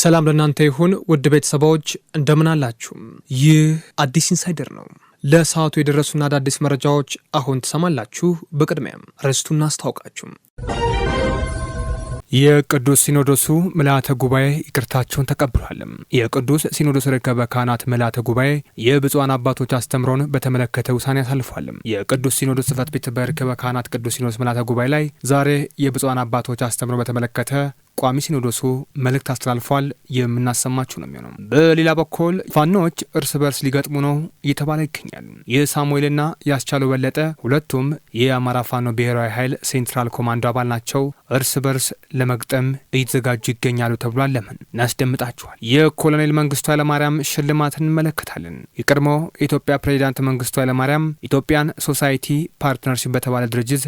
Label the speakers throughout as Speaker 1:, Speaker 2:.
Speaker 1: ሰላም ለእናንተ ይሁን ውድ ቤተሰቦች እንደምን አላችሁ? ይህ አዲስ ኢንሳይደር ነው። ለሰዓቱ የደረሱና አዳዲስ መረጃዎች አሁን ትሰማላችሁ። በቅድሚያም ርዕስቱን አስታውቃችሁ የቅዱስ ሲኖዶሱ ምልዓተ ጉባኤ ይቅርታቸውን ተቀብሏል። የቅዱስ ሲኖዶስ ርክበ ካህናት ምልዓተ ጉባኤ የብፁዓን አባቶች አስተምሮን በተመለከተ ውሳኔ አሳልፏል። የቅዱስ ሲኖዶስ ጽሕፈት ቤት በርክበ ካህናት ቅዱስ ሲኖዶስ ምልዓተ ጉባኤ ላይ ዛሬ የብፁዓን አባቶች አስተምሮ በተመለከተ ቋሚ ሲኖዶሱ መልእክት አስተላልፏል። የምናሰማችሁ ነው የሚሆነው። በሌላ በኩል ፋኖች እርስ በርስ ሊገጥሙ ነው እየተባለ ይገኛል። የሳሙኤልና ያስቻለው በለጠ ሁለቱም የአማራ ፋኖ ብሔራዊ ኃይል ሴንትራል ኮማንዶ አባል ናቸው። እርስ በርስ ለመግጠም እየተዘጋጁ ይገኛሉ ተብሏል። ለምን እናስደምጣችኋል። የኮሎኔል መንግስቱ ኃይለማርያም ሽልማት እንመለከታለን። የቀድሞ የኢትዮጵያ ፕሬዚዳንት መንግስቱ ኃይለማርያም ኢትዮጵያን ሶሳይቲ ፓርትነርሽፕ በተባለ ድርጅት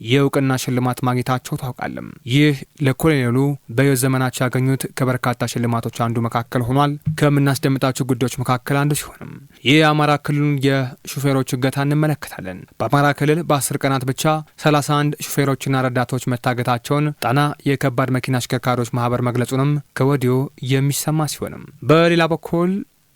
Speaker 1: የእውቅና ሽልማት ማግኘታቸው ታውቃለም። ይህ ለኮሎኔሉ በሕይወት ዘመናቸው ያገኙት ከበርካታ ሽልማቶች አንዱ መካከል ሆኗል። ከምናስደምጣቸው ጉዳዮች መካከል አንዱ ሲሆንም የአማራ ክልሉን የሹፌሮች እገታ እንመለከታለን። በአማራ ክልል በ10 ቀናት ብቻ 31 ሹፌሮችና ረዳቶች መታገታቸውን ጣና የከባድ መኪና አሽከርካሪዎች ማህበር መግለጹንም ከወዲሁ የሚሰማ ሲሆንም በሌላ በኩል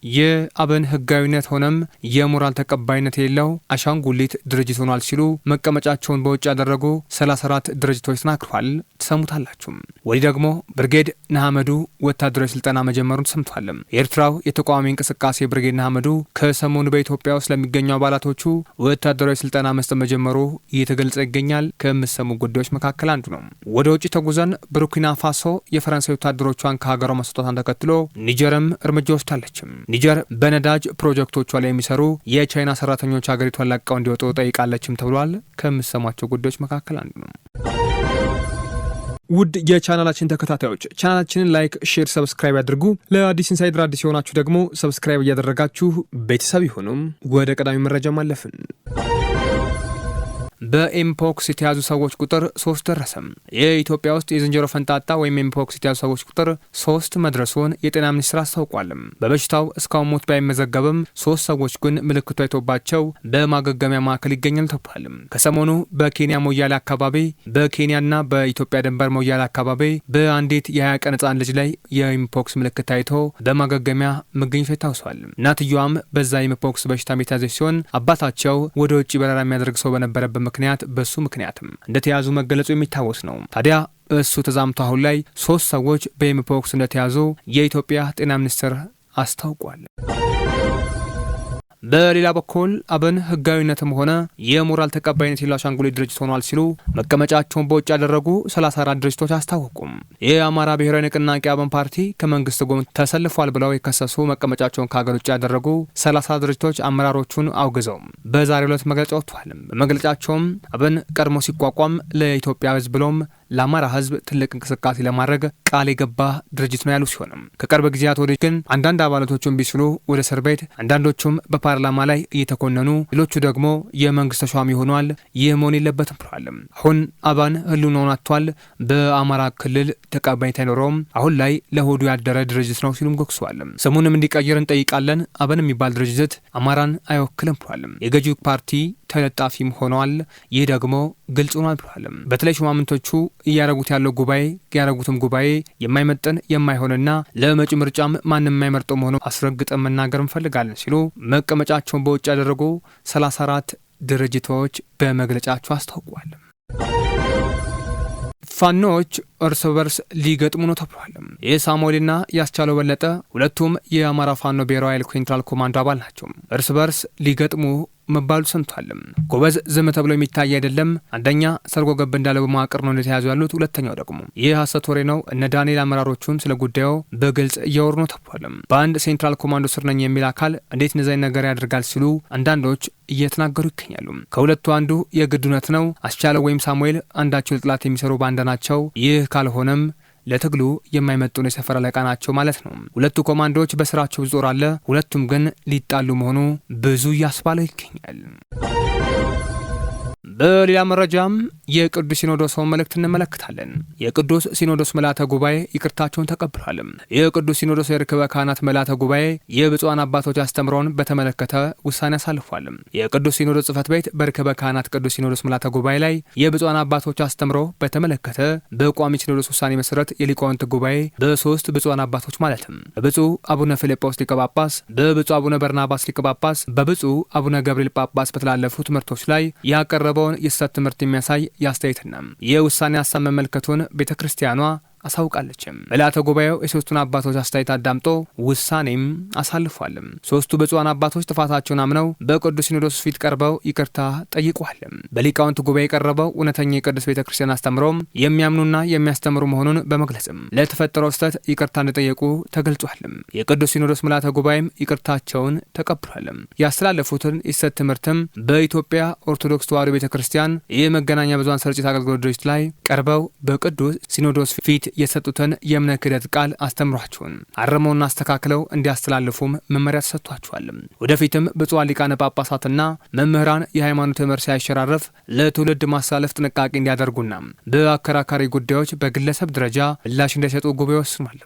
Speaker 1: የአብን ህጋዊነት ሆነም የሞራል ተቀባይነት የሌለው አሻንጉሊት ድርጅት ሆኗል ሲሉ መቀመጫቸውን በውጭ ያደረጉ 34 ድርጅቶች ተናግረዋል። ትሰሙታላችሁ። ወዲህ ደግሞ ብርጌድ ንሓመዱ ወታደራዊ ስልጠና መጀመሩን ተሰምቷል። የኤርትራው የተቃዋሚ እንቅስቃሴ ብርጌድ ንሓመዱ ከሰሞኑ በኢትዮጵያ ውስጥ ለሚገኙ አባላቶቹ ወታደራዊ ስልጠና መስጠት መጀመሩ እየተገለጸ ይገኛል። ከምሰሙ ጉዳዮች መካከል አንዱ ነው። ወደ ውጭ ተጉዘን ቡርኪና ፋሶ የፈረንሳይ ወታደሮቿን ከሀገሯ ማስወጣቷን ተከትሎ ኒጀርም እርምጃ ወስዳለች። ኒጀር በነዳጅ ፕሮጀክቶቿ ላይ የሚሰሩ የቻይና ሰራተኞች ሀገሪቷን ለቀው እንዲወጡ ጠይቃለችም ተብሏል። ከምሰሟቸው ጉዳዮች መካከል አንዱ ነው። ውድ የቻናላችን ተከታታዮች ቻናላችንን ላይክ፣ ሼር፣ ሰብስክራይብ ያድርጉ። ለአዲስ ኢንሳይደር አዲስ የሆናችሁ ደግሞ ሰብስክራይብ እያደረጋችሁ ቤተሰብ ይሁኑም። ወደ ቀዳሚ መረጃ ማለፍን በኤምፖክስ የተያዙ ሰዎች ቁጥር 3 ደረሰ። የኢትዮጵያ ውስጥ የዝንጀሮ ፈንጣጣ ወይም ኤምፖክስ የተያዙ ሰዎች ቁጥር 3 መድረሱን የጤና ሚኒስቴር አስታውቋል። በበሽታው እስካሁን ሞት ባይመዘገብም 3 ሰዎች ግን ምልክቱ አይቶባቸው በማገገሚያ ማዕከል ይገኛል ተብሏል። ከሰሞኑ በኬንያ ሞያሌ አካባቢ በኬንያና በኢትዮጵያ ድንበር ሞያሌ አካባቢ በአንዲት የ20 ቀን ህጻን ልጅ ላይ የኤምፖክስ ምልክት ታይቶ በማገገሚያ መገኘቱ ይታወሳል። እናትየዋም በዛ የኤምፖክስ በሽታ የተያዘች ሲሆን አባታቸው ወደ ውጭ በረራ የሚያደርግ ሰው በነበረበት ምክንያት በሱ ምክንያትም እንደተያዙ መገለጹ የሚታወስ ነው። ታዲያ እሱ ተዛምቶ አሁን ላይ 3 ሰዎች በኤምፖክስ እንደተያዙ የኢትዮጵያ ጤና ሚኒስቴር አስታውቋል። በሌላ በኩል አብን ህጋዊነትም ሆነ የሞራል ተቀባይነት የሌለው አሻንጉሊት ድርጅት ሆኗል ሲሉ መቀመጫቸውን በውጭ ያደረጉ 34 ድርጅቶች አስታወቁም። የአማራ ብሔራዊ ንቅናቄ አብን ፓርቲ ከመንግስት ጎን ተሰልፏል ብለው የከሰሱ መቀመጫቸውን ከሀገር ውጭ ያደረጉ 30 ድርጅቶች አመራሮቹን አውግዘው በዛሬው ዕለት መግለጫ ወጥቷል። በመግለጫቸውም አብን ቀድሞ ሲቋቋም ለኢትዮጵያ ህዝብ ብሎም ለአማራ ህዝብ ትልቅ እንቅስቃሴ ለማድረግ ቃል የገባ ድርጅት ነው ያሉ ሲሆንም ከቅርብ ጊዜያት ወዲህ ግን አንዳንድ አባላቶቹን ቢስሉ ወደ እስር ቤት፣ አንዳንዶቹም በፓርላማ ላይ እየተኮነኑ፣ ሌሎቹ ደግሞ የመንግስት ተሿሚ ሆኗል። ይህ መሆን የለበትም ብለዋል። አሁን አብን ህልውናውን አጥቷል። በአማራ ክልል ተቀባይነት አይኖረውም። አሁን ላይ ለሆዱ ያደረ ድርጅት ነው ሲሉም ጎክሰዋል። ስሙንም እንዲቀይር እንጠይቃለን። አብን የሚባል ድርጅት አማራን አይወክልም ብለዋል። የገዢው ፓርቲ ተለጣፊም ሆነዋል። ይህ ደግሞ ግልጽ ሆኗል ብለዋል። በተለይ ሹማምንቶቹ እያረጉት ያለው ጉባኤ የማይመጥን የማይሆንና ለመጪው ምርጫም ማንም የማይመርጠው መሆኑ አስረግጠን መናገር እንፈልጋለን ሲሉ መቀመጫቸውን በውጭ ያደረጉ 34 ድርጅቶች በመግለጫቸው አስታውቋል። ፋኖች እርስ በርስ ሊገጥሙ ነው ተብሏል። የሳሙኤልና ያስቻለው በለጠ ሁለቱም የአማራ ፋኖ ብሔራዊ ኃይል ሴንትራል ኮማንዶ አባል ናቸው። እርስ በርስ ሊገጥሙ መባሉ ሰምቷል። ጎበዝ ዝም ተብሎ የሚታይ አይደለም። አንደኛ ሰርጎ ገብ እንዳለ በመዋቅር ነው እንደተያዙ ያሉት። ሁለተኛው ደግሞ ይህ ሐሰት ወሬ ነው። እነ ዳንኤል አመራሮቹን ስለ ጉዳዩ በግልጽ እያወሩ ነው ተብሏል። በአንድ ሴንትራል ኮማንዶ ስር ነኝ የሚል አካል እንዴት እንደዚህ ነገር ያደርጋል ሲሉ አንዳንዶች እየተናገሩ ይገኛሉ። ከሁለቱ አንዱ የግድ እውነት ነው። አስቻለው ወይም ሳሙኤል አንዳቸው ለጥላት የሚሰሩ ባንዳ ናቸው። ይህ ካልሆነም ለትግሉ የማይመጡን የሰፈር አለቃ ናቸው ማለት ነው። ሁለቱ ኮማንዶዎች በስራቸው ዞር አለ። ሁለቱም ግን ሊጣሉ መሆኑ ብዙ እያስባለ ይገኛል። በሌላ መረጃም የቅዱስ ሲኖዶስ መልእክት እንመለከታለን። የቅዱስ ሲኖዶስ ምልዓተ ጉባኤ ይቅርታቸውን ተቀብሏል። የቅዱስ ሲኖዶስ የርክበ ካህናት ምልዓተ ጉባኤ የብፁዓን አባቶች አስተምሮን በተመለከተ ውሳኔ አሳልፏል። የቅዱስ ሲኖዶስ ጽሕፈት ቤት በርክበ ካህናት ቅዱስ ሲኖዶስ ምልዓተ ጉባኤ ላይ የብፁዓን አባቶች አስተምሮ በተመለከተ በቋሚ ሲኖዶስ ውሳኔ መሰረት የሊቃውንት ጉባኤ በሶስት ብፁዓን አባቶች ማለትም በብፁዕ አቡነ ፊልጶስ ሊቀ ጳጳስ፣ በብፁዕ አቡነ በርናባስ ሊቀ ጳጳስ፣ በብፁዕ አቡነ ገብርኤል ጳጳስ በተላለፉ ትምህርቶች ላይ ያቀረበውን የስህተት ትምህርት የሚያሳይ ያስተያየትና የውሳኔ ሀሳብ መመልከቱን ቤተ ክርስቲያኗ አሳውቃለችም። ምልዓተ ጉባኤው የሶስቱን አባቶች አስተያየት አዳምጦ ውሳኔም አሳልፏል። ሶስቱ ብፁዓን አባቶች ጥፋታቸውን አምነው በቅዱስ ሲኖዶስ ፊት ቀርበው ይቅርታ ጠይቋል። በሊቃውንት ጉባኤ የቀረበው እውነተኛ የቅዱስ ቤተ ክርስቲያን አስተምሮም የሚያምኑና የሚያስተምሩ መሆኑን በመግለጽም ለተፈጠረው ስህተት ይቅርታ እንደጠየቁ ተገልጿል። የቅዱስ ሲኖዶስ ምልዓተ ጉባኤም ይቅርታቸውን ተቀብሏል። ያስተላለፉትን የስህተት ትምህርትም በኢትዮጵያ ኦርቶዶክስ ተዋሕዶ ቤተ ክርስቲያን የመገናኛ ብዙኃን ስርጭት አገልግሎት ድርጅት ላይ ቀርበው በቅዱስ ሲኖዶስ ፊት የሰጡትን የእምነት ክህደት ቃል አስተምሯቸውን አርመውና አስተካክለው እንዲያስተላልፉም መመሪያ ተሰጥቷቸዋል። ወደፊትም ብፁዓን ሊቃነ ጳጳሳትና መምህራን የሃይማኖት ትምህርት ሳይሸራረፍ ለትውልድ ማሳለፍ ጥንቃቄ እንዲያደርጉና በአከራካሪ ጉዳዮች በግለሰብ ደረጃ ምላሽ እንዳይሰጡ ጉባኤ ወስኗል።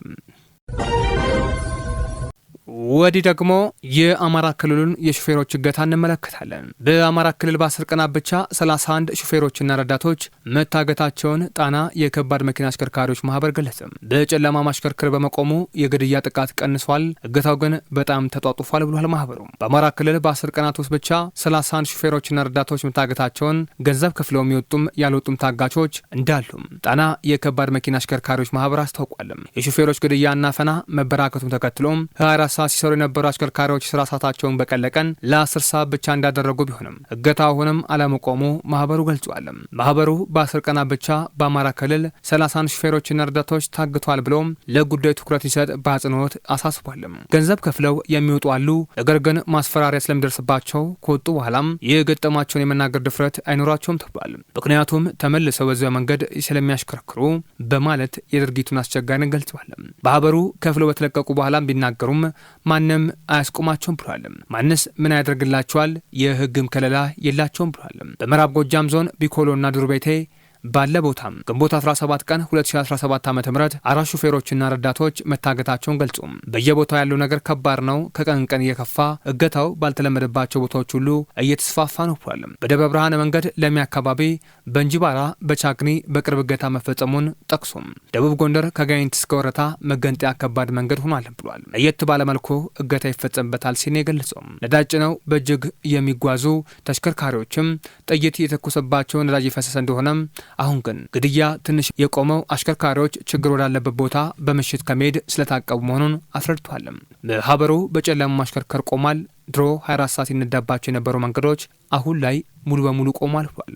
Speaker 1: ወዲህ ደግሞ የአማራ ክልሉን የሹፌሮች እገታ እንመለከታለን። በአማራ ክልል በ10 ቀናት ብቻ 31 ሹፌሮችና ረዳቶች መታገታቸውን ጣና የከባድ መኪና አሽከርካሪዎች ማህበር ገለጸ። በጨለማ ማሽከርከር በመቆሙ የግድያ ጥቃት ቀንሷል፣ እገታው ግን በጣም ተጧጡፏል ብሏል ማህበሩ። በአማራ ክልል በ10 ቀናት ውስጥ ብቻ 31 ሹፌሮችና ረዳቶች መታገታቸውን፣ ገንዘብ ከፍለው የሚወጡም ያልወጡም ታጋቾች እንዳሉም ጣና የከባድ መኪና አሽከርካሪዎች ማህበር አስታውቋል። የሹፌሮች ግድያና አፈና መበራከቱን ተከትሎም 24 ሰዓት ሲሰሩ የነበሩ አሽከርካሪዎች ስራ ሰዓታቸውን በቀለቀን ለ10 ሰዓት ብቻ እንዳደረጉ ቢሆንም እገታው አሁንም አለመቆሙ ማህበሩ ገልጿል። ማህበሩ በ10 ቀናት ብቻ በአማራ ክልል 31 ሹፌሮችና ረዳቶች ታግቷል ብሎም ለጉዳዩ ትኩረት ይሰጥ በአጽንኦት አሳስቧል። ገንዘብ ከፍለው የሚወጡ አሉ፣ ነገር ግን ማስፈራሪያ ስለሚደርስባቸው ከወጡ በኋላም የገጠማቸውን የመናገር ድፍረት አይኖራቸውም ተብሏል። ምክንያቱም ተመልሰው በዚያ መንገድ ስለሚያሽከረክሩ በማለት የድርጊቱን አስቸጋሪነት ገልጸዋል። ማህበሩ ከፍለው በተለቀቁ በኋላም ቢናገሩም ማንም አያስቆማቸውም ብሏል። ማንስ ምን ያደርግላቸዋል? የህግም ከለላ የላቸውም ብሏል። በምዕራብ ጎጃም ዞን ቢኮሎና ዱርቤቴ ባለ ቦታም ግንቦት 17 ቀን 2017 ዓ.ም 4 ሹፌሮችና ረዳቶች መታገታቸውን ገልጾ በየቦታው ያለው ነገር ከባድ ነው፣ ከቀን ቀን እየከፋ እገታው ባልተለመደባቸው ቦታዎች ሁሉ እየተስፋፋ ነው ብሏል። በደብረ ብርሃን መንገድ ለሚ አካባቢ፣ በእንጂባራ፣ በቻግኒ በቅርብ እገታ መፈጸሙን ጠቅሶም ደቡብ ጎንደር ከጋይንት እስከ ወረታ መገንጠያ ከባድ መንገድ ሆኗል ብሏል። ለየት ባለመልኩ እገታ ይፈጸምበታል ሲል የገለጸው ነዳጅ ነው በእጅግ የሚጓዙ ተሽከርካሪዎችም ጥይት የተኮሰባቸው ነዳጅ የፈሰሰ እንደሆነም አሁን ግን ግድያ ትንሽ የቆመው አሽከርካሪዎች ችግር ወዳለበት ቦታ በምሽት ከመሄድ ስለታቀቡ መሆኑን አስረድቷል። ማህበሩ በጨለማ ማሽከርከር ቆሟል። ድሮ 24 ሰዓት ይነዳባቸው የነበሩ መንገዶች አሁን ላይ ሙሉ በሙሉ ቆሟል ብሏል።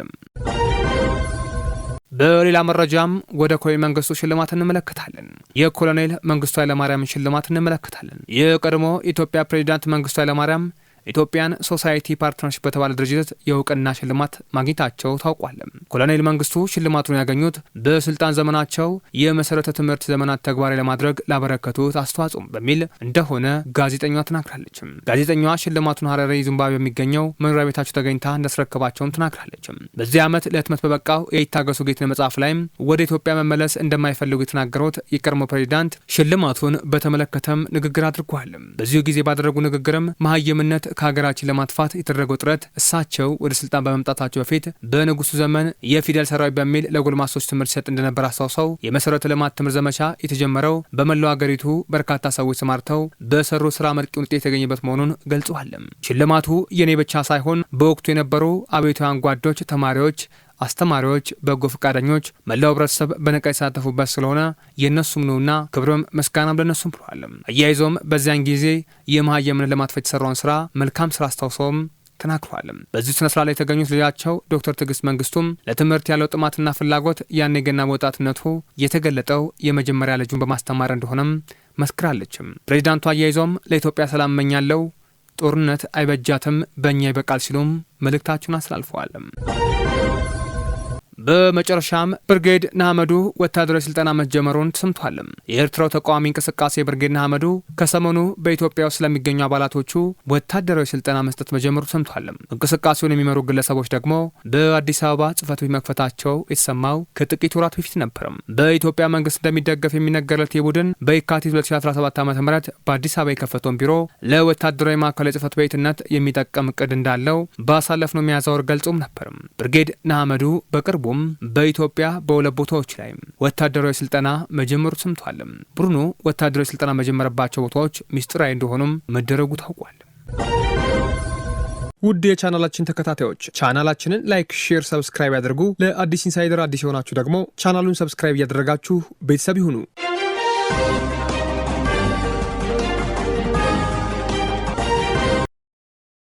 Speaker 1: በሌላ መረጃም ወደ ኮሎኔል መንግስቱ ሽልማት እንመለከታለን። የኮሎኔል መንግስቱ ኃይለማርያም ሽልማት እንመለከታለን። የቀድሞ ኢትዮጵያ ፕሬዚዳንት መንግስቱ ኃይለማርያም ኢትዮጵያን ሶሳይቲ ፓርትነርሺፕ በተባለ ድርጅት የእውቅና ሽልማት ማግኘታቸው ታውቋል። ኮሎኔል መንግስቱ ሽልማቱን ያገኙት በስልጣን ዘመናቸው የመሰረተ ትምህርት ዘመናት ተግባራዊ ለማድረግ ላበረከቱት አስተዋጽኦ በሚል እንደሆነ ጋዜጠኛዋ ተናግራለች። ጋዜጠኛዋ ሽልማቱን ሀረሪ ዚምባብዌ በሚገኘው መኖሪያ ቤታቸው ተገኝታ እንዳስረከባቸውን ተናግራለች። በዚህ ዓመት ለህትመት በበቃው የይታገሱ ጌትነት መጽሐፍ ላይም ወደ ኢትዮጵያ መመለስ እንደማይፈልጉ የተናገሩት የቀድሞ ፕሬዚዳንት ሽልማቱን በተመለከተም ንግግር አድርጓል። በዚሁ ጊዜ ባደረጉ ንግግርም መሀይምነት ከሀገራችን ለማጥፋት የተደረገው ጥረት እሳቸው ወደ ስልጣን በመምጣታቸው በፊት በንጉሱ ዘመን የፊደል ሰራዊት በሚል ለጎልማሶች ትምህርት ይሰጥ እንደነበር አስታውሰው የመሰረተ ልማት ትምህርት ዘመቻ የተጀመረው በመላው ሀገሪቱ በርካታ ሰዎች ተማርተው በሰሩ ስራ መልቂ ውጤት የተገኘበት መሆኑን ገልጸዋል። ሽልማቱ የኔ ብቻ ሳይሆን በወቅቱ የነበሩ አብዮታውያን ጓዶች፣ ተማሪዎች፣ አስተማሪዎች፣ በጎ ፈቃደኞች፣ መላው ህብረተሰብ በነቃ የተሳተፉበት ስለሆነ የእነሱም ነውና ክብርም ምስጋናም ለነሱም ብለዋል። አያይዞም በዚያን ጊዜ የመሀይምነት ለማጥፋት የተሰራውን ስራ መልካም ስራ አስታውሰውም ተናግረዋል። በዚህ ስነ ስርዓት ላይ የተገኙት ልጃቸው ዶክተር ትዕግስት መንግስቱም ለትምህርት ያለው ጥማትና ፍላጎት ያኔ ገና በወጣትነቱ የተገለጠው የመጀመሪያ ልጁን በማስተማር እንደሆነም መስክራለችም። ፕሬዚዳንቱ አያይዞም ለኢትዮጵያ ሰላም እመኛለሁ፣ ጦርነት አይበጃትም፣ በእኛ ይበቃል ሲሉም መልእክታቸውን አስተላልፈዋል። በመጨረሻም ብርጌድ ንሓመዱ ወታደራዊ ስልጠና መጀመሩን ተሰምቷል። የኤርትራው ተቃዋሚ እንቅስቃሴ ብርጌድ ንሓመዱ ከሰሞኑ በኢትዮጵያ ውስጥ ለሚገኙ አባላቶቹ ወታደራዊ ስልጠና መስጠት መጀመሩ ተሰምቷል። እንቅስቃሴውን የሚመሩ ግለሰቦች ደግሞ በአዲስ አበባ ጽሕፈት ቤት መክፈታቸው የተሰማው ከጥቂት ወራት በፊት ነበርም። በኢትዮጵያ መንግስት እንደሚደገፍ የሚነገርለት የቡድን በየካቲት 2017 ዓ.ም በአዲስ አበባ የከፈተውን ቢሮ ለወታደራዊ ማዕከላዊ ጽሕፈት ቤትነት የሚጠቀም እቅድ እንዳለው ባሳለፍነው ሚያዝያ ወር ገልጾም ነበርም። ብርጌድ ንሓመዱ በቅርቡም በኢትዮጵያ በሁለት ቦታዎች ላይ ወታደራዊ ስልጠና መጀመሩ ሰምቷል። ቡድኑ ወታደራዊ ስልጠና መጀመረባቸው ቦታዎች ሚስጥራዊ እንደሆኑም መደረጉ ታውቋል። ውድ የቻናላችን ተከታታዮች ቻናላችንን ላይክ፣ ሼር፣ ሰብስክራይብ ያድርጉ። ለአዲስ ኢንሳይደር አዲስ የሆናችሁ ደግሞ ቻናሉን ሰብስክራይብ እያደረጋችሁ ቤተሰብ ይሁኑ።